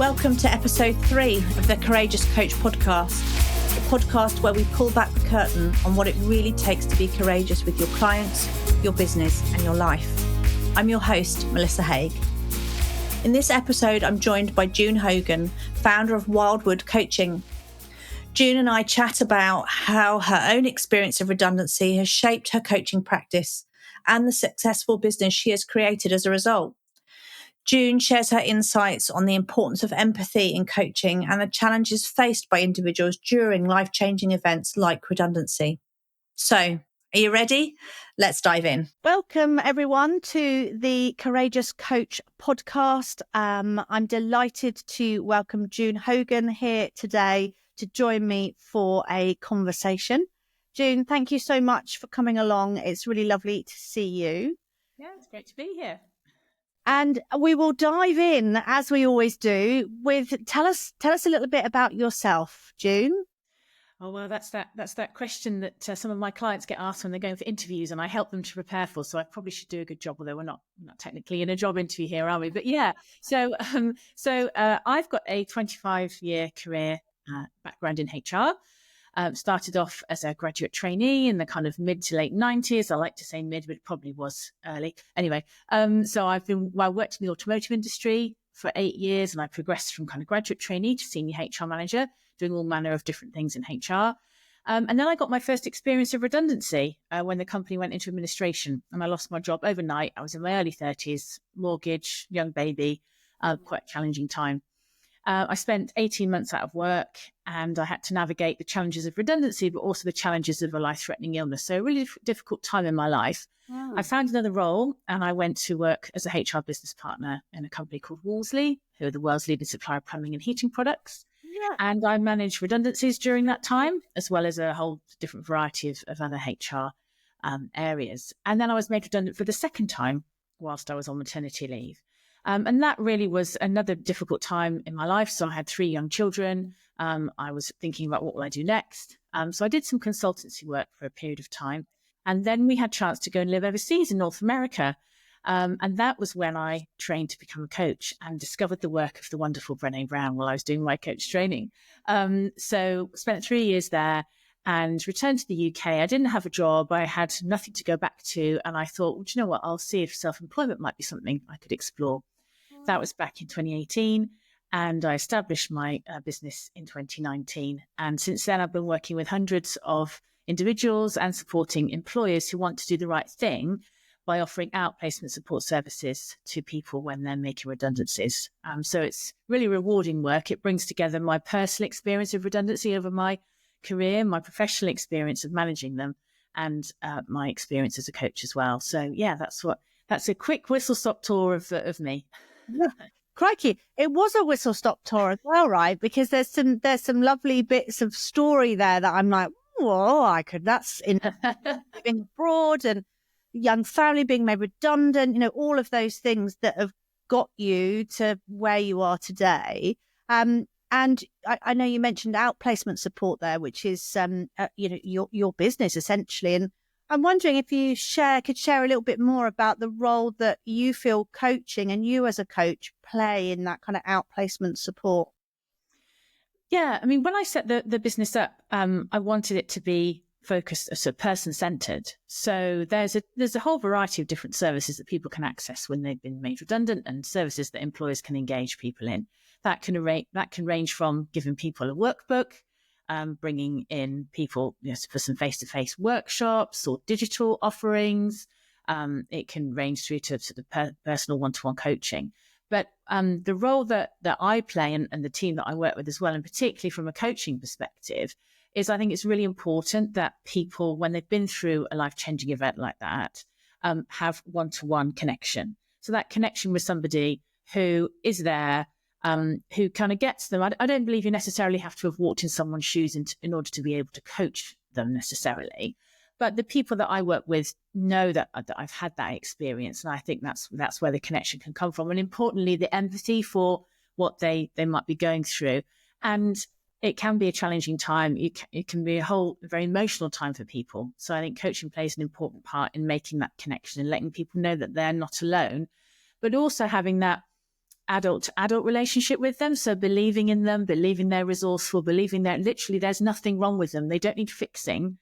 Welcome to episode 3 of the Courageous Coach podcast, the podcast where we pull back the curtain on what it really takes to be courageous with your clients, your business, and your life. I'm your host, Melissa Haig. In this episode, I'm joined by June Hogan, founder of Wildwood Coaching. June and I chat about how her own experience of redundancy has shaped her coaching practice and the successful business she has created as a result. June shares her insights on the importance of empathy in coaching and the challenges faced by individuals during life-changing events like redundancy. So, are you ready? Let's dive in. Welcome, everyone, to the Courageous Coach podcast. I'm delighted to welcome June Hogan here today to join me for a conversation. June, thank you so much for coming along. It's really lovely to see you. Yeah, it's great to be here. And we will dive in, as we always do, with tell us a little bit about yourself, June. Oh, well, that's that question that some of my clients get asked when they're going for interviews, and I help them to prepare for. So I probably should do a good job, although we're not technically in a job interview here, are we? But yeah, so I've got a 25-year career background in HR. Started off as a graduate trainee in the kind of mid to late 90s. I like to say mid, but it probably was early. Anyway, so I worked in the automotive industry for 8 years, and I progressed from kind of graduate trainee to senior HR manager, doing all manner of different things in HR. And then I got my first experience of redundancy when the company went into administration, and I lost my job overnight. I was in my early 30s, mortgage, young baby, quite a challenging time. I spent 18 months out of work, and I had to navigate the challenges of redundancy, but also the challenges of a life-threatening illness. So a really difficult time in my life. Wow. I found another role, and I went to work as a HR business partner in a company called Wolseley, who are the world's leading supplier of plumbing and heating products. Yeah. And I managed redundancies during that time, as well as a whole different variety of other HR areas. And then I was made redundant for the second time whilst I was on maternity leave. And that really was another difficult time in my life. So I had 3 young children. I was thinking about what will I do next. So I did some consultancy work for a period of time. And then we had a chance to go and live overseas in North America. And that was when I trained to become a coach and discovered the work of the wonderful Brené Brown while I was doing my coach training. So spent 3 years there and returned to the UK. I didn't have a job. I had nothing to go back to. And I thought, well, do you know what? I'll see if self-employment might be something I could explore. That was back in 2018, and I established my business in 2019. And since then, I've been working with hundreds of individuals and supporting employers who want to do the right thing by offering outplacement support services to people when they're making redundancies. So it's really rewarding work. It brings together my personal experience of redundancy over my career, my professional experience of managing them, and my experience as a coach as well. So yeah, that's a quick whistle-stop tour of me. Yeah. Crikey, it was a whistle-stop tour as well, right? Because there's some lovely bits of story there that I'm like, whoa, that's in living abroad and young family being made redundant, all of those things that have got you to where you are today. And I know you mentioned outplacement support there, which is your business essentially. And I'm wondering if you could share a little bit more about the role that you feel coaching and you as a coach play in that kind of outplacement support. Yeah, I mean, when I set the business up, I wanted it to be focused, so person-centered. So there's a whole variety of different services that people can access when they've been made redundant, and services that employers can engage people in. That can range from giving people a workbook, bringing in people for some face-to-face workshops or digital offerings. It can range through to sort of personal one-to-one coaching. But the role that I play and the team that I work with as well, and particularly from a coaching perspective, is I think it's really important that people, when they've been through a life-changing event like that, have one-to-one connection. So that connection with somebody who is there, who kind of gets them. I don't believe you necessarily have to have walked in someone's shoes in order to be able to coach them necessarily. But the people that I work with know that I've had that experience. And I think that's where the connection can come from. And importantly, the empathy for what they might be going through. And it can be a challenging time. It can be a very emotional time for people. So I think coaching plays an important part in making that connection and letting people know that they're not alone, but also having that adult to adult relationship with them. So believing in them, believing they're resourceful, believing that literally there's nothing wrong with them. They don't need fixing.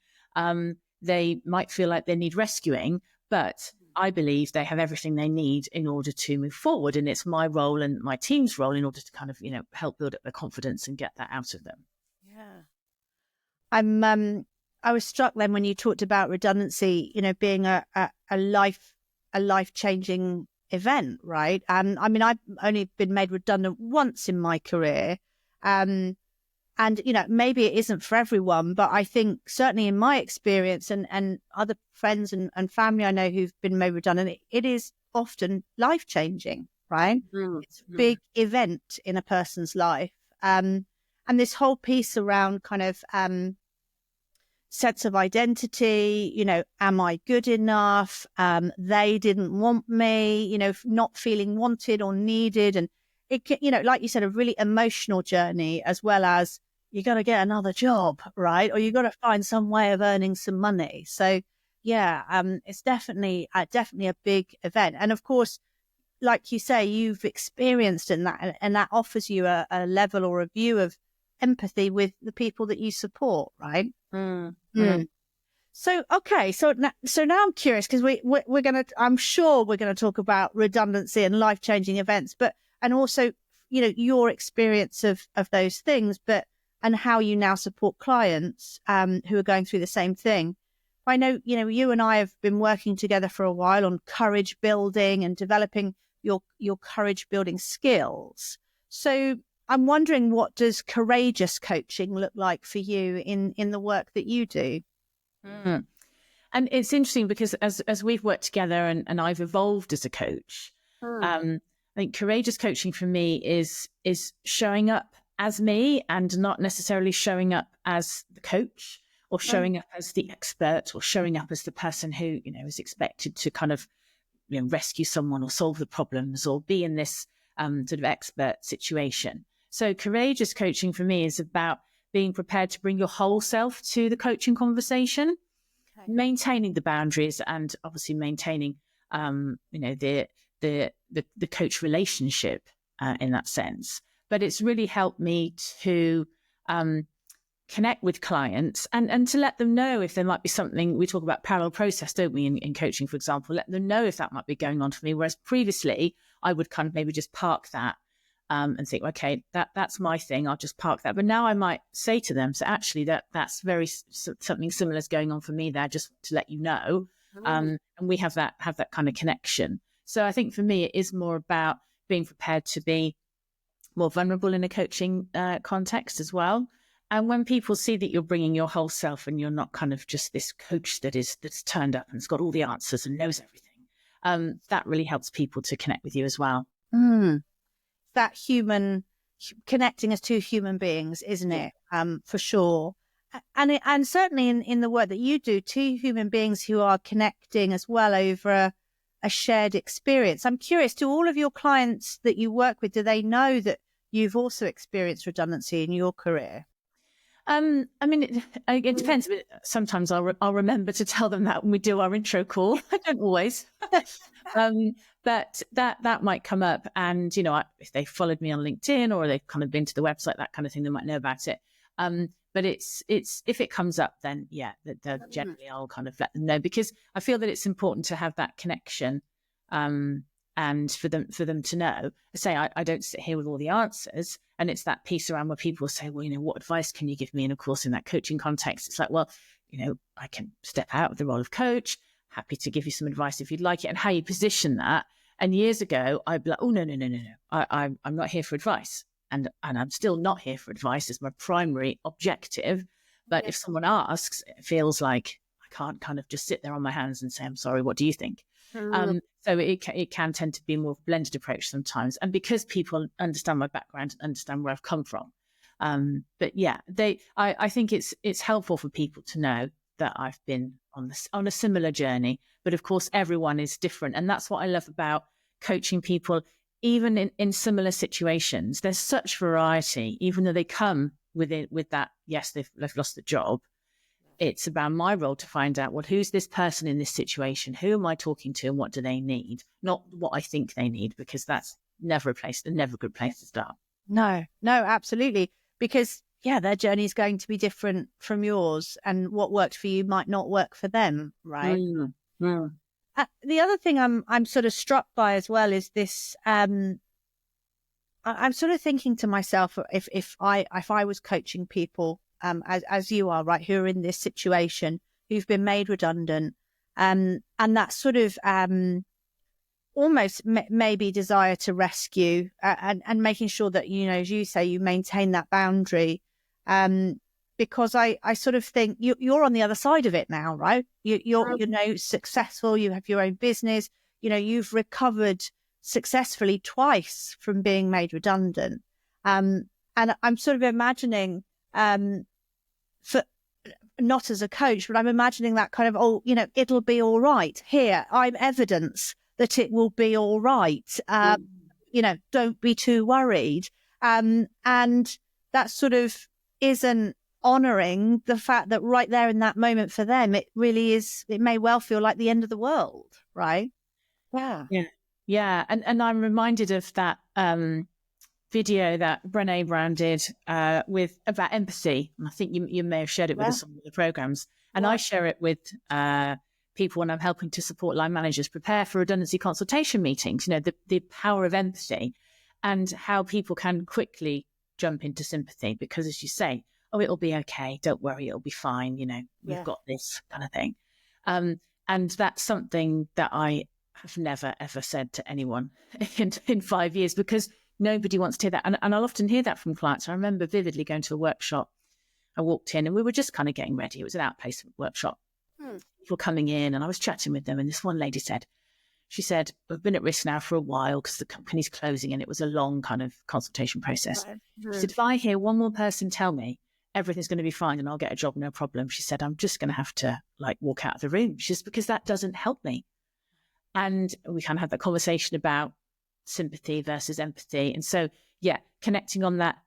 They might feel like they need rescuing, but I believe they have everything they need in order to move forward. And it's my role and my team's role in order to kind of, help build up their confidence and get that out of them. Yeah. I was struck then when you talked about redundancy, being a life-changing event, right? And I mean, I've only been made redundant once in my career. And, maybe it isn't for everyone, but I think certainly in my experience and other friends and family I know who've been made redundant, it is often life-changing, right? It's a big event in a person's life. And this whole piece around kind of sense of identity, am I good enough? They didn't want me, not feeling wanted or needed. And it can, like you said, a really emotional journey, as well as you got to get another job, right? Or you got to find some way of earning some money. So yeah, it's definitely a big event. And of course, like you say, you've experienced in that, and that offers you a level or a view of empathy with the people that you support, right? So okay, so now I'm curious, because I'm sure we're gonna talk about redundancy and life-changing events, and also your experience of those things, and how you now support clients who are going through the same thing. I know you and I have been working together for a while on courage building and developing your courage building skills. So I'm wondering, what does courageous coaching look like for you in the work that you do? And it's interesting because as we've worked together and I've evolved as a coach, I think courageous coaching for me is showing up as me and not necessarily showing up as the coach or showing up as the expert or showing up as the person who, is expected to kind of, rescue someone or solve the problems or be in this sort of expert situation. So courageous coaching for me is about being prepared to bring your whole self to the coaching conversation, maintaining the boundaries and obviously maintaining, the coach relationship in that sense. But it's really helped me to connect with clients and to let them know if there might be something. We talk about parallel process, don't we, in coaching, for example, let them know if that might be going on for me. Whereas previously I would kind of maybe just park that and think, okay, that's my thing, I'll just park that. But now I might say to them, so actually that's something similar is going on for me there, just to let you know. And we have that kind of connection. So I think for me, it is more about being prepared to be more vulnerable in a coaching context as well. And when people see that you're bringing your whole self and you're not kind of just this coach that's turned up and has got all the answers and knows everything, that really helps people to connect with you as well. That human connecting as two human beings, isn't it? For sure. And certainly in the work that you do, two human beings who are connecting as well over a shared experience. I'm curious, do all of your clients that you work with, do they know that you've also experienced redundancy in your career? I mean, it depends. Sometimes I'll remember to tell them that when we do our intro call. I don't always. But that might come up, and if they followed me on LinkedIn or they've kind of been to the website, that kind of thing, they might know about it. But it's if it comes up, then that generally I'll kind of let them know, because I feel that it's important to have that connection, and for them to know. I say I don't sit here with all the answers, and it's that piece around where people say, well, what advice can you give me? And of course, in that coaching context, it's like, well, I can step out of the role of coach. Happy to give you some advice if you'd like it, and how you position that. And years ago, I'd be like, oh, no. I'm not here for advice. And I'm still not here for advice as my primary objective. But if someone asks, it feels like I can't kind of just sit there on my hands and say, I'm sorry, what do you think? So it can tend to be more of a blended approach sometimes. And because people understand my background, understand where I've come from. But yeah, I think it's helpful for people to know that I've been on a similar journey. But of course, everyone is different. And that's what I love about coaching people, even in similar situations. There's such variety, even though they come with that, yes, they've lost the job. It's about my role to find out, well, who's this person in this situation? Who am I talking to and what do they need? Not what I think they need, because that's never a good place to start. No, absolutely. Because their journey is going to be different from yours, and what worked for you might not work for them, right? The other thing I'm sort of struck by as well is this. I'm sort of thinking to myself, if I was coaching people, as you are, right, who are in this situation, who've been made redundant, and that sort of almost maybe desire to rescue, and making sure that, as you say, you maintain that boundary, because I sort of think you're on the other side of it now, right? You're successful, you have your own business, you've recovered successfully twice from being made redundant, and I'm sort of imagining, for not as a coach, but I'm imagining that kind of, it'll be all right. Here, I'm evidence that it will be all right. Don't be too worried. And that sort of isn't honouring the fact that right there in that moment for them, it really is, it may well feel like the end of the world, right? Yeah. And I'm reminded of that video that Brené Brown did about empathy. And I think you may have shared it with us on the programs. And I share it with people when I'm helping to support line managers prepare for redundancy consultation meetings, the power of empathy and how people can quickly jump into sympathy because, as you say, it'll be okay. Don't worry, it'll be fine. We've got this kind of thing. And that's something that I have never, ever said to anyone in 5 years because nobody wants to hear that. And I'll often hear that from clients. I remember vividly going to a workshop. I walked in and we were just kind of getting ready. It was an outplacement workshop. People coming in and I was chatting with them. And this one lady said, we've been at risk now for a while because the company's closing and it was a long kind of consultation process. Right. She said, if I hear one more person tell me everything's going to be fine and I'll get a job, no problem. She said, I'm just going to have to walk out of the room just because that doesn't help me. And we kind of had that conversation about sympathy versus empathy. And so, connecting on that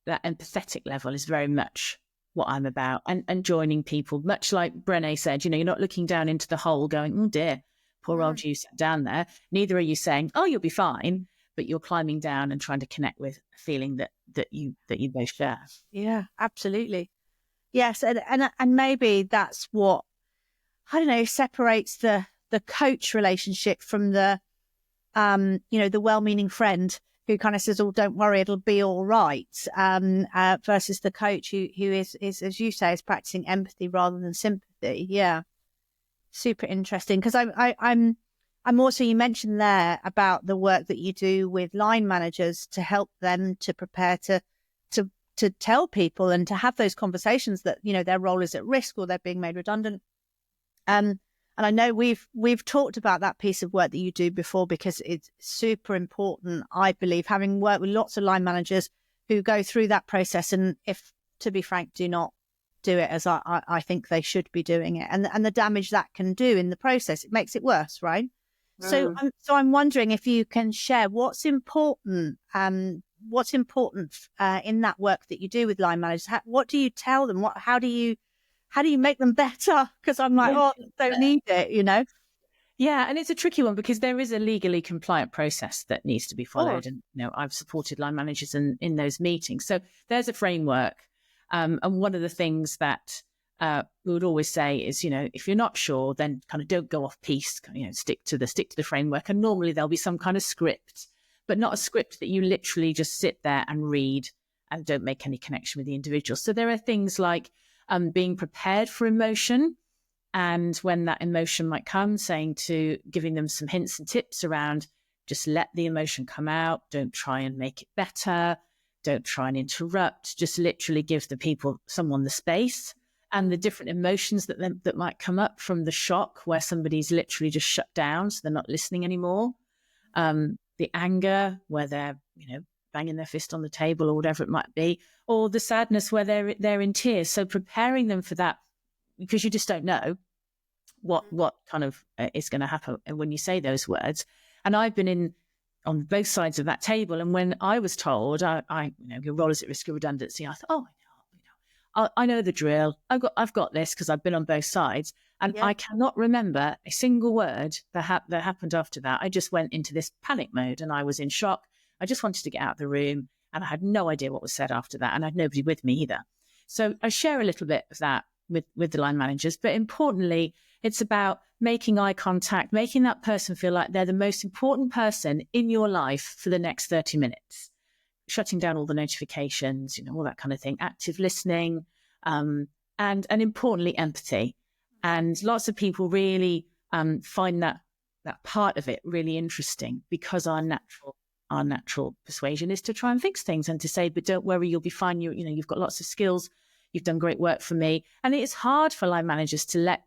empathetic level is very much what I'm about and joining people, much like Brené said, you're not looking down into the hole going, oh dear, poor old you sat down there. Neither are you saying, oh, you'll be fine, but you're climbing down and trying to connect with a feeling that you both share. Yeah, absolutely. Yes. And maybe that's what, I don't know, separates the coach relationship from the, the well-meaning friend who kind of says, oh, don't worry, it'll be all right, versus the coach who is, as you say, is practicing empathy rather than sympathy. Yeah. Super interesting. Because I'm also, you mentioned there about the work that you do with line managers to help them to prepare to tell people and to have those conversations that, their role is at risk or they're being made redundant. And I know we've talked about that piece of work that you do before because it's super important, I believe, having worked with lots of line managers who go through that process and, if to be frank, do not do it as I think they should be doing it, and the damage that can do in the process, it makes it worse, right? So I'm wondering if you can share what's important in that work that you do with line managers. What do you tell them? How do you make them better? Because I'm like, don't need it, Yeah, and it's a tricky one because there is a legally compliant process that needs to be followed. And, I've supported line managers in those meetings. So there's a framework. And one of the things that we would always say is, if you're not sure, then kind of don't go off piste, stick to the framework. And normally there'll be some kind of script, but not a script that you literally just sit there and read and don't make any connection with the individual. So there are things like being prepared for emotion. And when that emotion might come, giving them some hints and tips around just let the emotion come out. Don't try and make it better. Don't try and interrupt. Just literally give someone the space and the different emotions that might come up from the shock where somebody's literally just shut down, so they're not listening anymore. The anger where they're, banging their fist on the table or whatever it might be, or the sadness where they're in tears. So preparing them for that, because you just don't know what kind of is going to happen when you say those words. And I've been on both sides of that table. And when I was told, your role is at risk of redundancy, I thought, I know the drill. I've got this because I've been on both sides. And I cannot remember a single word that happened after that. I just went into this panic mode and I was in shock. I just wanted to get out of the room, and I had no idea what was said after that, and I had nobody with me either. So I share a little bit of that with the line managers, but importantly, it's about making eye contact, making that person feel like they're the most important person in your life for the next 30 minutes, shutting down all the notifications, all that kind of thing, active listening, and importantly, empathy. And lots of people really find that part of it really interesting, because our natural persuasion is to try and fix things and to say, but don't worry, you'll be fine. You've got lots of skills. You've done great work for me. And it is hard for line managers to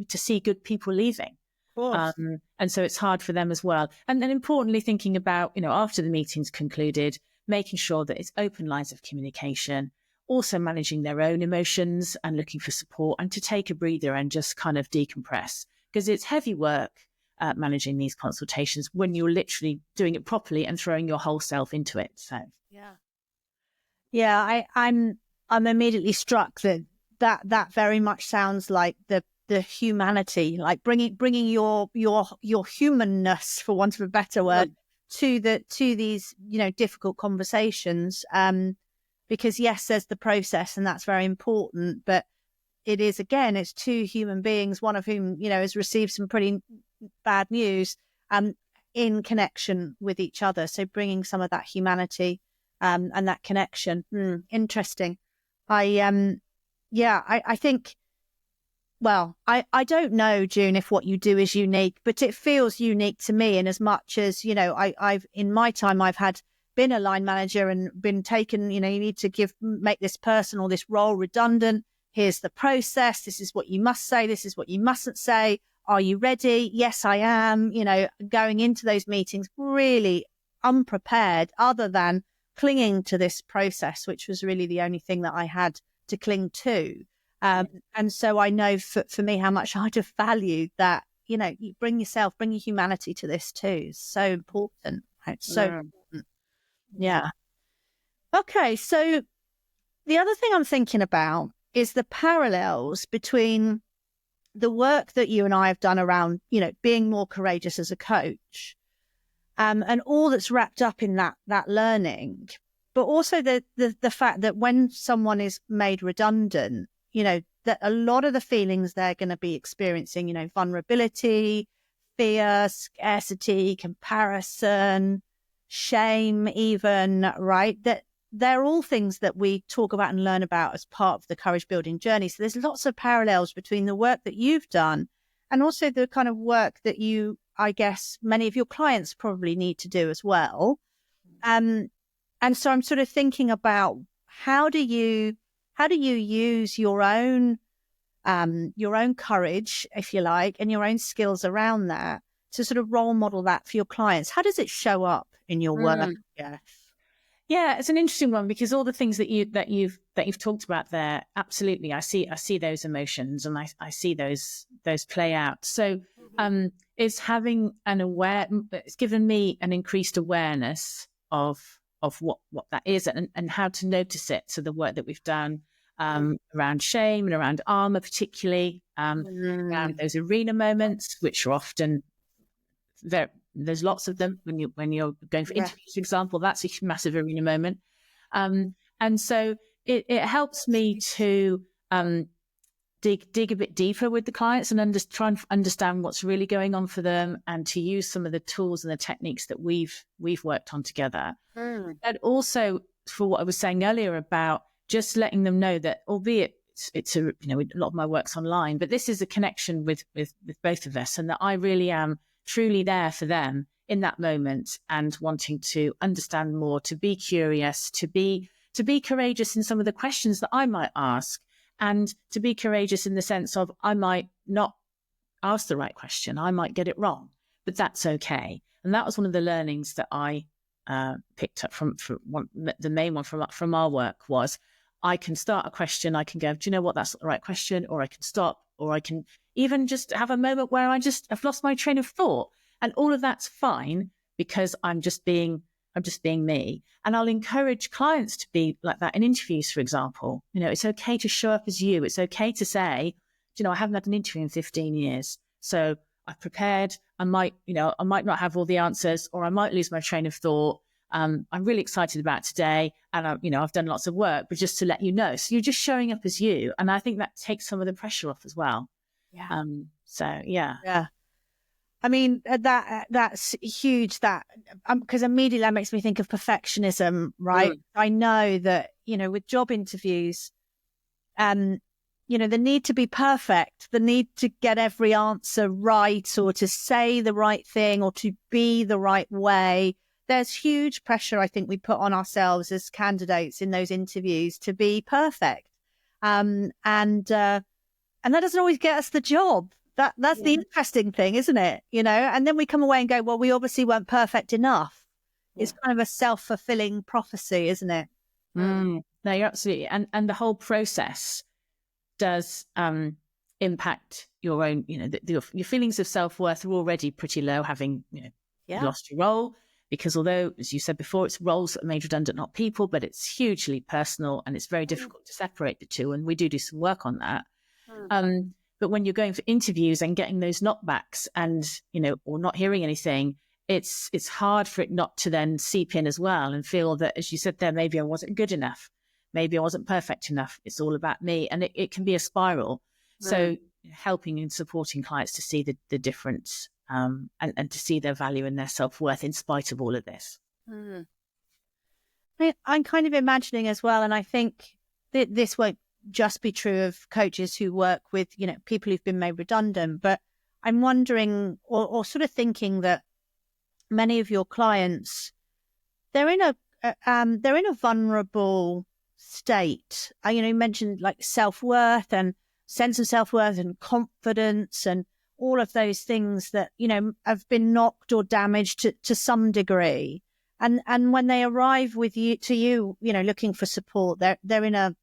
see good people leaving. And so it's hard for them as well. And then importantly, thinking about, after the meeting's concluded, making sure that it's open lines of communication, also managing their own emotions and looking for support, and to take a breather and just kind of decompress, because it's heavy work managing these consultations when you're literally doing it properly and throwing your whole self into it. So I'm immediately struck that very much sounds like the humanity, like bringing your humanness, for want of a better word, to these difficult conversations. Because yes, there's the process, and that's very important, but it's two human beings, one of whom has received some pretty bad news, in connection with each other. So bringing some of that humanity and that connection. Interesting. I think, well, I don't know, June, if what you do is unique, but it feels unique to me in as much as, I've in my time, I've been a line manager and been taken, you need to make this person or this role redundant. Here's the process. This is what you must say. This is what you mustn't say. Are you ready? Yes, I am. Going into those meetings really unprepared, other than clinging to this process, which was really the only thing that I had to cling to. And so I know for me how much I'd have valued that, you bring your humanity to this too. It's so important. It's so important. Yeah. Okay. So the other thing I'm thinking about is the parallels between the work that you and I have done around, being more courageous as a coach, and all that's wrapped up in that learning, but also the fact that when someone is made redundant, that a lot of the feelings they're going to be experiencing, vulnerability, fear, scarcity, comparison, shame, even, right? That they're all things that we talk about and learn about as part of the courage building journey. So there's lots of parallels between the work that you've done and also the kind of work that I guess many of your clients probably need to do as well. And so I'm sort of thinking about how do you use your own courage, if you like, and your own skills around that to sort of role model that for your clients? How does it show up in your work? Yeah, it's an interesting one, because all the things that you've talked about there, absolutely, I see those emotions and I see those play out. So it's having it's given me an increased awareness of what that is and how to notice it. So the work that we've done around shame and around armor, particularly around those arena moments, which are often there's lots of them when you're going for interviews, for example. That's a massive arena moment, and so it helps me to dig a bit deeper with the clients and try and understand what's really going on for them, and to use some of the tools and the techniques that we've worked on together. And also, for what I was saying earlier about just letting them know that, albeit it's a lot of my work's online, but this is a connection with both of us, and that I really am truly there for them in that moment and wanting to understand more, to be curious, to be courageous in some of the questions that I might ask, and to be courageous in the sense of I might not ask the right question, I might get it wrong, but that's okay. And that was one of the learnings that I picked up from the main one from our work was, I can start a question, I can go, do you know what, that's not the right question, or I can stop, or I can even just have a moment where I've lost my train of thought, and all of that's fine because I'm just being me. And I'll encourage clients to be like that in interviews, for example. It's okay to show up as you. It's okay to say, I haven't had an interview in 15 years, so I've prepared. I might not have all the answers, or I might lose my train of thought. I'm really excited about today, and I've done lots of work, but just to let you know. So you're just showing up as you, and I think that takes some of the pressure off as well. Yeah. Yeah. I mean, that's huge. That because immediately that makes me think of perfectionism, right? I know that with job interviews, the need to be perfect, the need to get every answer right, or to say the right thing, or to be the right way. There's huge pressure, I think, we put on ourselves as candidates in those interviews to be perfect, and that doesn't always get us the job. That's the interesting thing, isn't it? And then we come away and go, well, we obviously weren't perfect enough. Yeah. It's kind of a self-fulfilling prophecy, isn't it? No, you're absolutely. And the whole process does impact your own, your feelings of self-worth are already pretty low, having, lost your role. Because although, as you said before, it's roles that are made redundant, not people, but it's hugely personal and it's very difficult to separate the two. And we do some work on that. But when you're going for interviews and getting those knockbacks and, or not hearing anything, it's hard for it not to then seep in as well and feel that, as you said there, maybe I wasn't good enough. Maybe I wasn't perfect enough. It's all about me. And it can be a spiral. Right. So helping and supporting clients to see the difference and to see their value and their self-worth in spite of all of this. I'm kind of imagining as well, and I think that this won't just be true of coaches who work with, people who've been made redundant, but I'm wondering or sort of thinking that many of your clients, they're in a vulnerable state. You mentioned like self-worth and sense of self-worth and confidence and all of those things that, have been knocked or damaged to some degree. And when they arrive with you, looking for support, they're in a,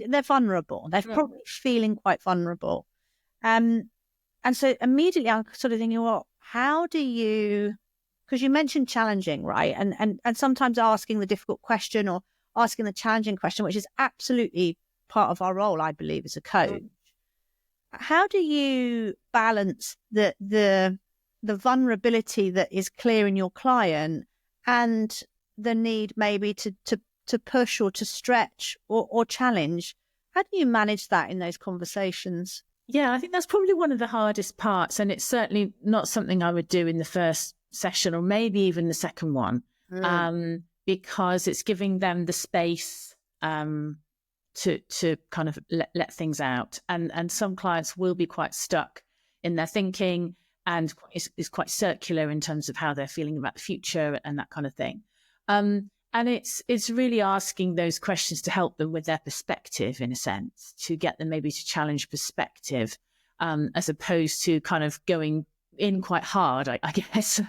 they're vulnerable. They're probably feeling quite vulnerable. And so immediately I'm sort of thinking, well, how do you, because you mentioned challenging, right? And sometimes asking the difficult question or asking the challenging question, which is absolutely part of our role, I believe, as a coach. How do you balance the vulnerability that is clear in your client and the need maybe to push or to stretch or challenge? How do you manage that in those conversations? Yeah, I think that's probably one of the hardest parts. And it's certainly not something I would do in the first session or maybe even the second one, because it's giving them the space to kind of let things out. And some clients will be quite stuck in their thinking and is quite circular in terms of how they're feeling about the future and that kind of thing. And it's really asking those questions to help them with their perspective, in a sense, to get them maybe to challenge perspective, as opposed to kind of going in quite hard, I guess.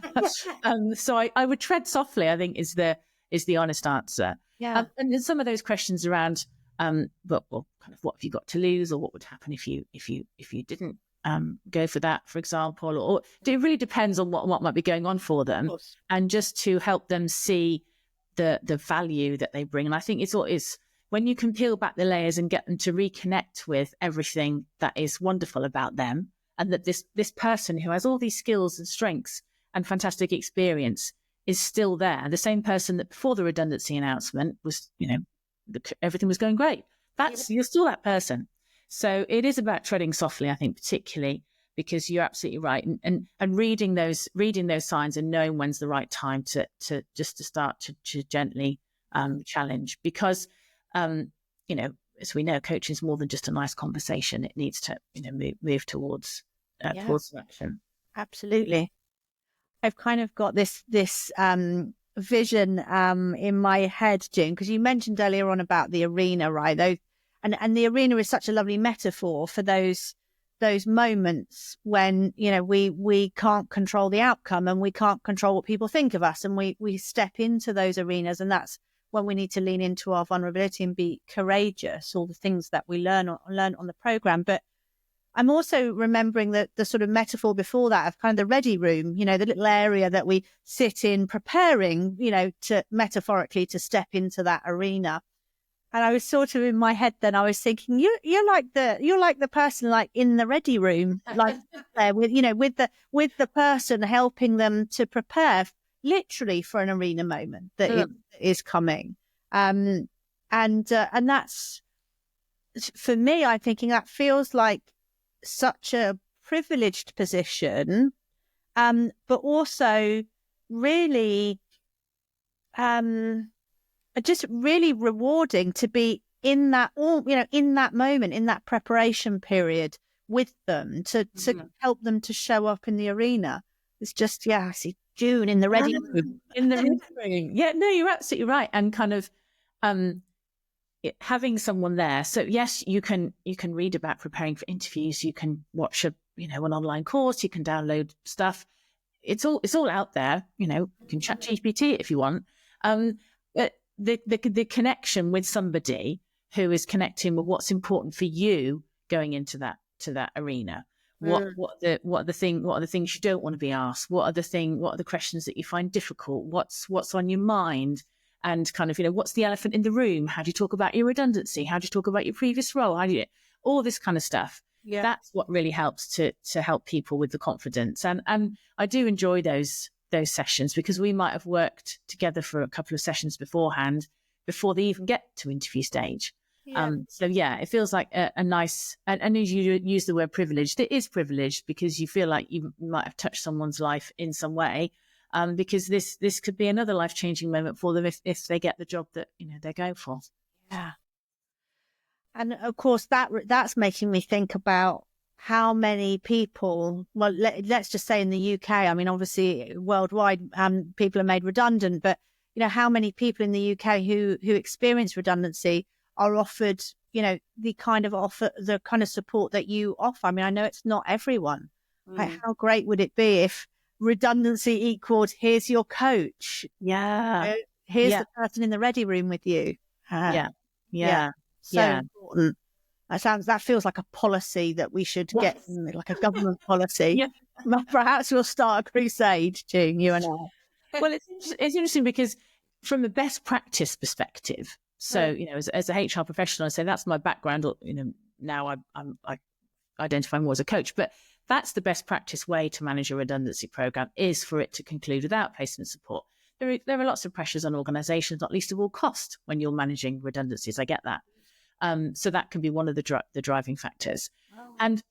So I would tread softly, I think, is the honest answer. Yeah. And then some of those questions around, but well, kind of what have you got to lose, or what would happen if you didn't go for that, for example, or it really depends on what might be going on for them, and just to help them see the value that they bring. And I think it's when you can peel back the layers and get them to reconnect with everything that is wonderful about them, and that this person who has all these skills and strengths and fantastic experience is still there. The same person that before the redundancy announcement was, everything was going great. You're still that person. So it is about treading softly, I think, particularly because you're absolutely right. And reading those signs and knowing when's the right time to start to gently challenge, because, as we know, coaching is more than just a nice conversation. It needs to, move towards action. Absolutely. I've kind of got this vision in my head, June, because you mentioned earlier on about the arena, right? And the arena is such a lovely metaphor for those moments when, we can't control the outcome and we can't control what people think of us. And we step into those arenas, and that's when we need to lean into our vulnerability and be courageous, all the things that we learn on the program. But I'm also remembering the sort of metaphor before that of kind of the ready room, the little area that we sit in preparing, to metaphorically to step into that arena. And I was sort of in my head then, I was thinking, you're like the person like in the ready room, like there with the person helping them to prepare, literally for an arena moment that is coming. And that's, for me, I'm thinking that feels like such a privileged position, but also really just really rewarding to be in that in that moment, in that preparation period with them to help them to show up in the arena. It's just, I see June in the ready room. In the ready room. Yeah, no, you're absolutely right. And kind of having someone there. So yes, you can read about preparing for interviews. You can watch an online course. You can download stuff. It's all out there. You can chat GPT if you want. But the connection with somebody who is connecting with what's important for you going into that arena. What are the things you don't want to be asked? What are the questions that you find difficult? What's on your mind? And kind of, what's the elephant in the room? How do you talk about your redundancy? How do you talk about your previous role? All this kind of stuff. Yeah. That's what really helps to help people with the confidence. And I do enjoy those sessions because we might have worked together for a couple of sessions beforehand before they even get to interview stage. Yeah. So it feels like a nice, and as you use the word privileged, it is privileged because you feel like you might have touched someone's life in some way. Because this could be another life-changing moment for them if they get the job that they're going for. Yeah. And of course that's making me think about how many people, well, let's just say in the UK, I mean, obviously worldwide, people are made redundant, but how many people in the UK who experience redundancy are offered, the kind of support that you offer. I mean, I know it's not everyone. Like, how great would it be if redundancy equaled, here's your coach. Yeah. Here's the person in the ready room with you. So important. That feels like a policy that we should get, like a government policy. Yeah. Perhaps we'll start a crusade, June, you and I. Well, it's interesting because from a best practice perspective, so, as a HR professional, I say that's my background, now I identify more as a coach, but that's the best practice way to manage a redundancy program, is for it to conclude without placement support. There are lots of pressures on organisations, not least of all cost, when you're managing redundancies. I get that. So that can be one of the driving factors. Oh. And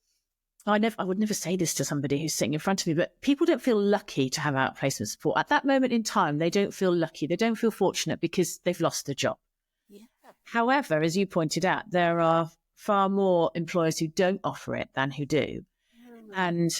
I would never say this to somebody who's sitting in front of me, but people don't feel lucky to have outplacement support. At that moment in time, they don't feel lucky. They don't feel fortunate because they've lost their job. Yeah. However, as you pointed out, there are far more employers who don't offer it than who do. And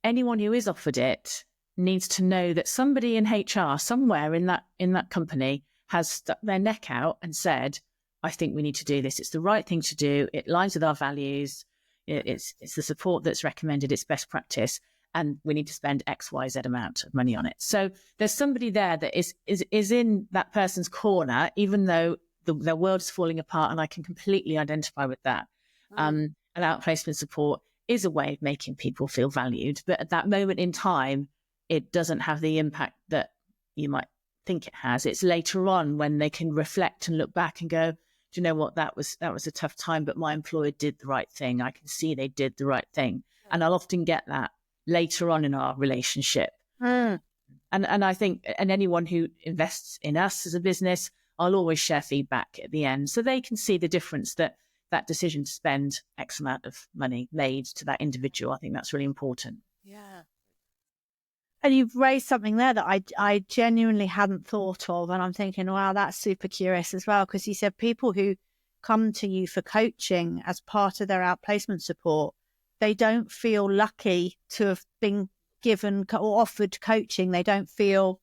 anyone who is offered it needs to know that somebody in HR somewhere in that company has stuck their neck out and said, I think we need to do this. It's the right thing to do. It aligns with our values. It's the support that's recommended. It's best practice. And we need to spend X, Y, Z amount of money on it. So there's somebody there that is in that person's corner, even though their world is falling apart. And I can completely identify with that. And outplacement support is a way of making people feel valued. But at that moment in time, it doesn't have the impact that you might think it has. It's later on when they can reflect and look back and go, do you know what, that was a tough time, but my employer did the right thing. I can see they did the right thing. And I'll often get that later on in our relationship. And I think, and anyone who invests in us as a business, I'll always share feedback at the end so they can see the difference that decision to spend X amount of money made to that individual. I think that's really important. Yeah. And you've raised something there that I genuinely hadn't thought of. And I'm thinking, wow, that's super curious as well. Because you said people who come to you for coaching as part of their outplacement support, they don't feel lucky to have been given or offered coaching. They don't feel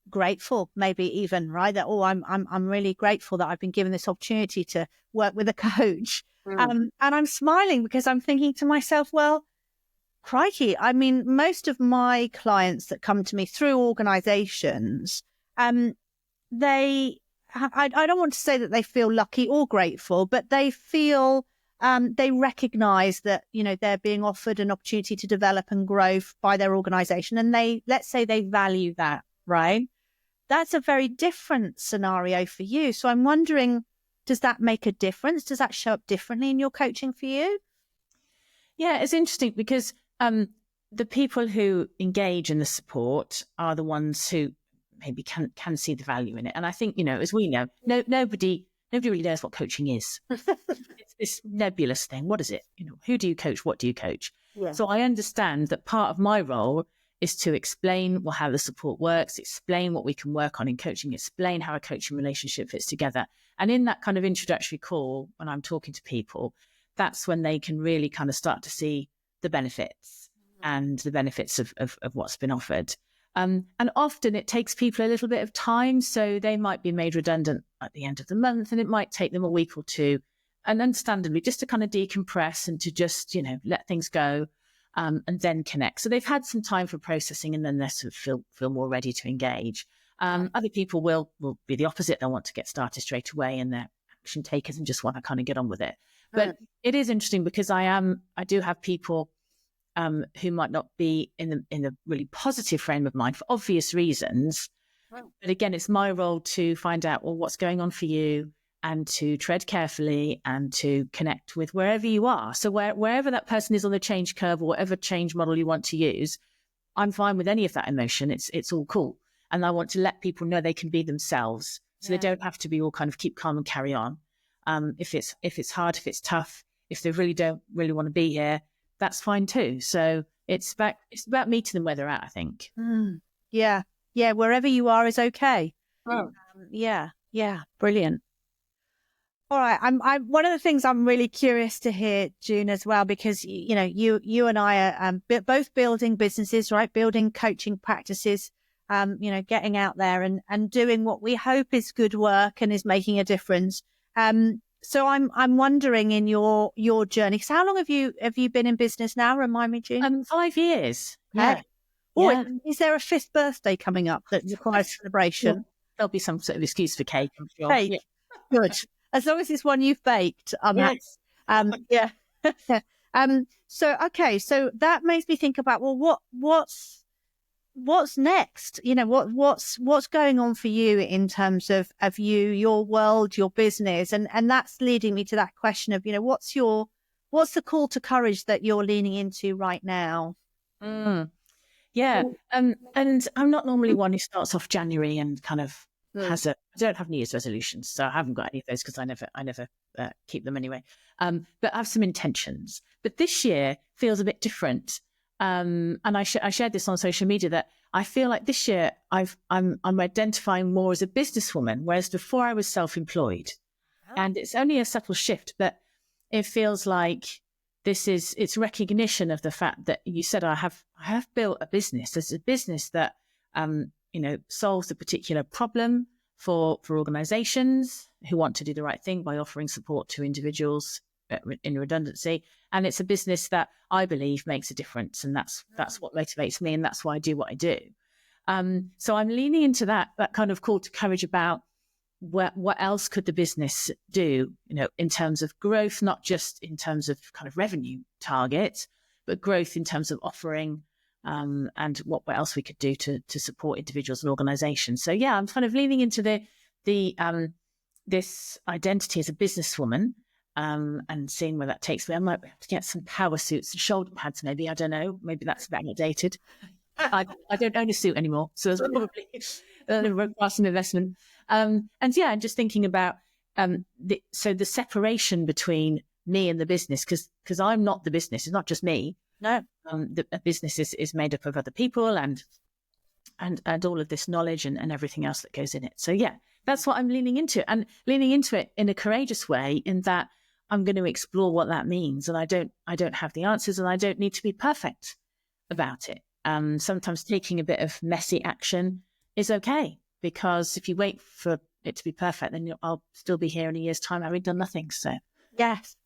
grateful, maybe even, right? That, I'm really grateful that I've been given this opportunity to work with a coach. And I'm smiling because I'm thinking to myself, well, crikey, I mean, most of my clients that come to me through organisations, I don't want to say that they feel lucky or grateful, but they feel they recognise that, they're being offered an opportunity to develop and grow by their organisation. And let's say they value that, right? That's a very different scenario for you. So I'm wondering, does that make a difference? Does that show up differently in your coaching for you? Yeah, it's interesting because the people who engage in the support are the ones who maybe can see the value in it. And I think, as we know, nobody really knows what coaching is. It's this nebulous thing. What is it? Who do you coach? What do you coach? Yeah. So I understand that part of my role is to explain how the support works, explain what we can work on in coaching, explain how a coaching relationship fits together. And in that kind of introductory call, when I'm talking to people, that's when they can really kind of start to see the benefits and the benefits of what's been offered. And often it takes people a little bit of time. So they might be made redundant at the end of the month, and it might take them a week or two, and understandably, just to kind of decompress and to just, let things go. And then connect. So they've had some time for processing, and then they sort of feel more ready to engage. Other people will be the opposite. They'll want to get started straight away, and they're action takers and just want to kind of get on with it. But it is interesting because I do have people who might not be in the really positive frame of mind for obvious reasons. But again, it's my role to find out, what's going on for you, and to tread carefully and to connect with wherever you are. So wherever that person is on the change curve, or whatever change model you want to use, I'm fine with any of that emotion. It's all cool. And I want to let people know they can be themselves. So they don't have to be all kind of keep calm and carry on. If it's hard, if it's tough, if they really don't really want to be here, that's fine too. So it's about meeting them where they're at, I think. Yeah. Wherever you are is okay. Yeah. Brilliant. All right. I'm one of the things I'm really curious to hear, June, as well, because you and I are both building businesses, right? Building coaching practices, getting out there and doing what we hope is good work and is making a difference. So I'm wondering, in your journey, so how long have you been in business now? Remind me, June. 5 years. Yeah. Is there a 5th birthday coming up that requires celebration? Well, there'll be some sort of excuse for cake, I'm sure. Cake. Yeah. Good. As long as it's one you've baked. Yes. Yeah. So that makes me think about, what's next? What's going on for you in terms of you, your world, your business, and that's leading me to that question of, what's the call to courage that you're leaning into right now? Yeah. And I'm not normally one who starts off January and kind of I don't have New Year's resolutions, so I haven't got any of those because I never keep them anyway. But I have some intentions. But this year feels a bit different. And I shared this on social media, that I feel like this year I'm identifying more as a businesswoman, whereas before I was self-employed. And it's only a subtle shift, but it feels like it's recognition of the fact that you said I have built a business. There's a business that solves a particular problem for organizations who want to do the right thing by offering support to individuals in redundancy. And it's a business that I believe makes a difference. And that's what motivates me. And that's why I do what I do. So I'm leaning into that kind of call to courage about what else could the business do, in terms of growth, not just in terms of kind of revenue targets, but growth in terms of offering and what else we could do to support individuals and organizations. So yeah, I'm kind of leaning into this identity as a businesswoman, and seeing where that takes me. I might have to get some power suits and shoulder pads, maybe. I don't know. Maybe that's a bit outdated. I don't own a suit anymore, so it's probably requires some investment. And just thinking about the separation between me and the business, because I'm not the business. It's not just me. No, the business is made up of other people and all of this knowledge and everything else that goes in it. So yeah, that's what I'm leaning into, and leaning into it in a courageous way, in that I'm going to explore what that means. And I don't have the answers, and I don't need to be perfect about it. Sometimes taking a bit of messy action is okay, because if you wait for it to be perfect, then I'll still be here in a year's time having done nothing. So yes,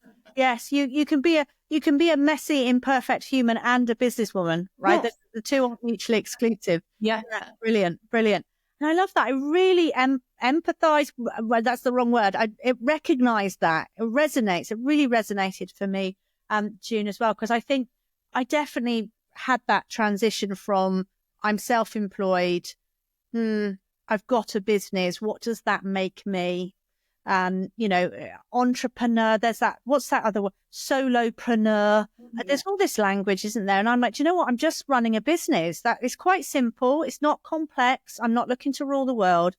you can be a messy, imperfect human and a businesswoman, right? Yes. The two aren't mutually exclusive. Yeah. Brilliant. And I love that. I really empathize. Well, that's the wrong word. It recognized that. It resonates. It really resonated for me, June, as well, because I think I definitely had that transition from I'm self-employed. I've got a business. What does that make me? entrepreneur. There's that, what's that other word? Solopreneur. There's all this language, isn't there? And I'm like, do you know what? I'm just running a business. That is quite simple. It's not complex. I'm not looking to rule the world.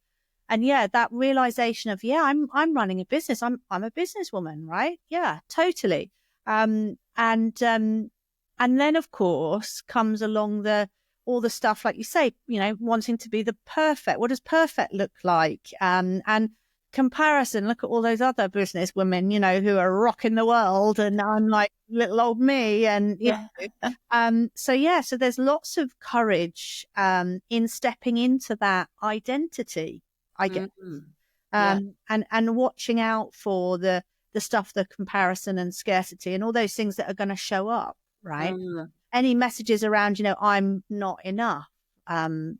And that realization of, I'm running a business. I'm a businesswoman, right? Yeah, totally. And then of course comes along all the stuff, like you say, wanting to be the perfect. What does perfect look like? And comparison. Look at all those other business women, who are rocking the world, and I'm like little old me. And so there's lots of courage in stepping into that identity, I guess, and watching out for the stuff, the comparison and scarcity, and all those things that are going to show up, right? Any messages around, I'm not enough.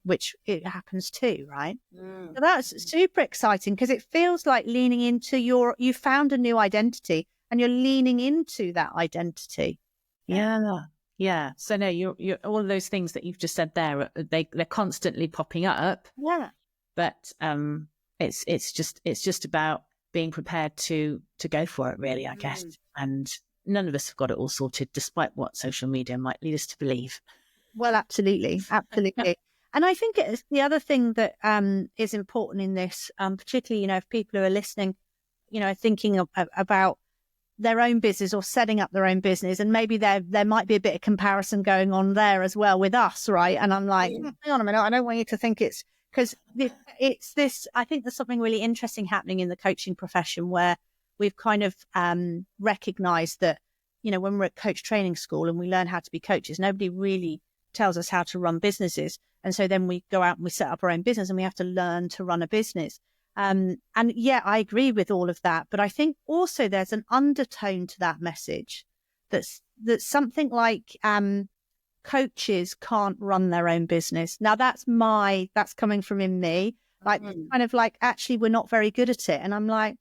Which it happens too, right? So that's super exciting, because it feels like leaning into you found a new identity and you're leaning into that identity. Yeah. So no, you're all of those things that you've just said there, they're constantly popping up. Yeah. But it's just about being prepared to go for it, really, I guess. And none of us have got it all sorted, despite what social media might lead us to believe. Well, absolutely. And I think it's the other thing that is important in this, particularly, if people who are listening, thinking about their own business or setting up their own business, and maybe there might be a bit of comparison going on there as well with us, right? And I'm like, hang on a minute, I don't want you to think it's because it's this. I think there's something really interesting happening in the coaching profession where we've kind of recognized that, when we're at coach training school and we learn how to be coaches, nobody really tells us how to run businesses. And so then we go out and we set up our own business and we have to learn to run a business. And I agree with all of that. But I think also there's an undertone to that message that's something like coaches can't run their own business. Now that's coming from in me, like kind of like, actually, we're not very good at it. And I'm like,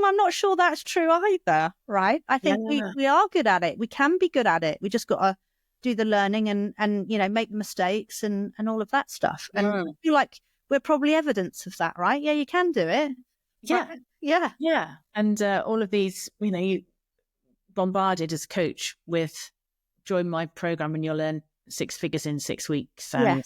I'm not sure that's true either, right? I think we are good at it. We can be good at it. We just got to do the learning and make mistakes and all of that stuff. And I feel like we're probably evidence of that, right? Yeah, you can do it. Yeah. And all of these, you bombarded as a coach with join my program and you'll earn 6 figures in 6 weeks. And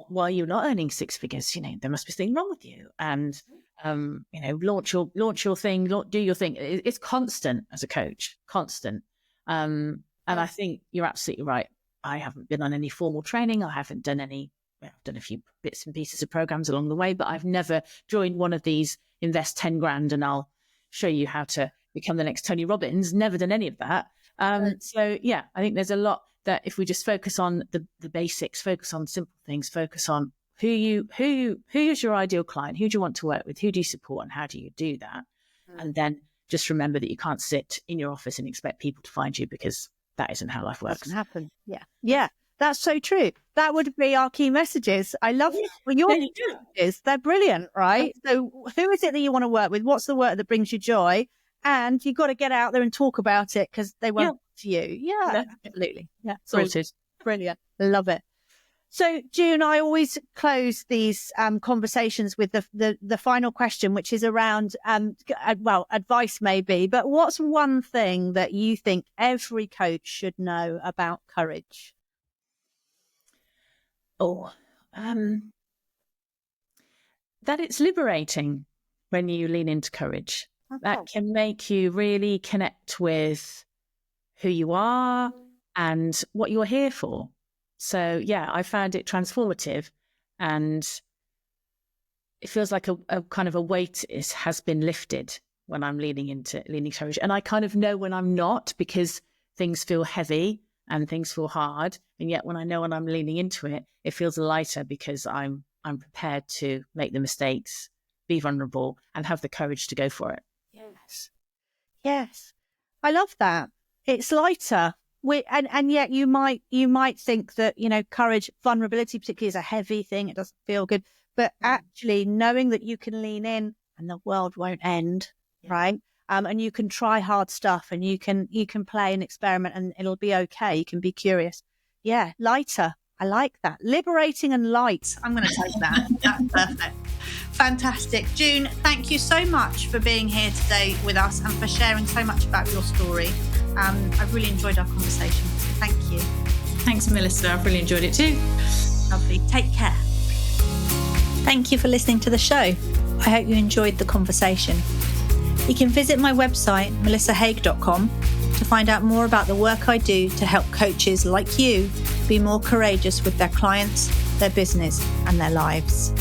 while you're not earning 6 figures, there must be something wrong with you. And launch your thing, do your thing. It's constant as a coach, constant. And I think you're absolutely right. I haven't been on any formal training. I haven't done I've done a few bits and pieces of programs along the way, but I've never joined one of these invest 10 grand and I'll show you how to become the next Tony Robbins. Never done any of that. So I think there's a lot that if we just focus on the basics, focus on simple things, focus on who is your ideal client? Who do you want to work with? Who do you support? And how do you do that? And then just remember that you can't sit in your office and expect people to find you, because that isn't how life works. Doesn't happen. Yeah. That's so true. That would be our key messages. I love your messages. They're brilliant, right? So who is it that you want to work with? What's the work that brings you joy? And you've got to get out there and talk about it, because they won't to you. Yeah, absolutely. Yeah, sorted. Brilliant. Love it. So, June, I always close these conversations with the final question, which is around, advice maybe, but what's one thing that you think every coach should know about courage? That it's liberating when you lean into courage. Okay. That can make you really connect with who you are and what you're here for. So, I found it transformative, and it feels like a kind of a weight has been lifted when I'm leaning courage. And I kind of know when I'm not, because things feel heavy and things feel hard. And yet when I know when I'm leaning into it, it feels lighter, because I'm prepared to make the mistakes, be vulnerable, and have the courage to go for it. Yes. I love that. It's lighter. And yet you might think that, courage, vulnerability particularly, is a heavy thing. It doesn't feel good. But actually knowing that you can lean in and the world won't end, right? And you can try hard stuff, and you can play and experiment, and it'll be okay. You can be curious. Yeah, lighter. I like that. Liberating and light. I'm going to take that. That's perfect. Fantastic. June, thank you so much for being here today with us and for sharing so much about your story. I've really enjoyed our conversation. Thank you. Thanks, Melissa. I've really enjoyed it too. Lovely. Take care. Thank you for listening to the show. I hope you enjoyed the conversation. You can visit my website, melissahaig.com, to find out more about the work I do to help coaches like you be more courageous with their clients, their business, and their lives.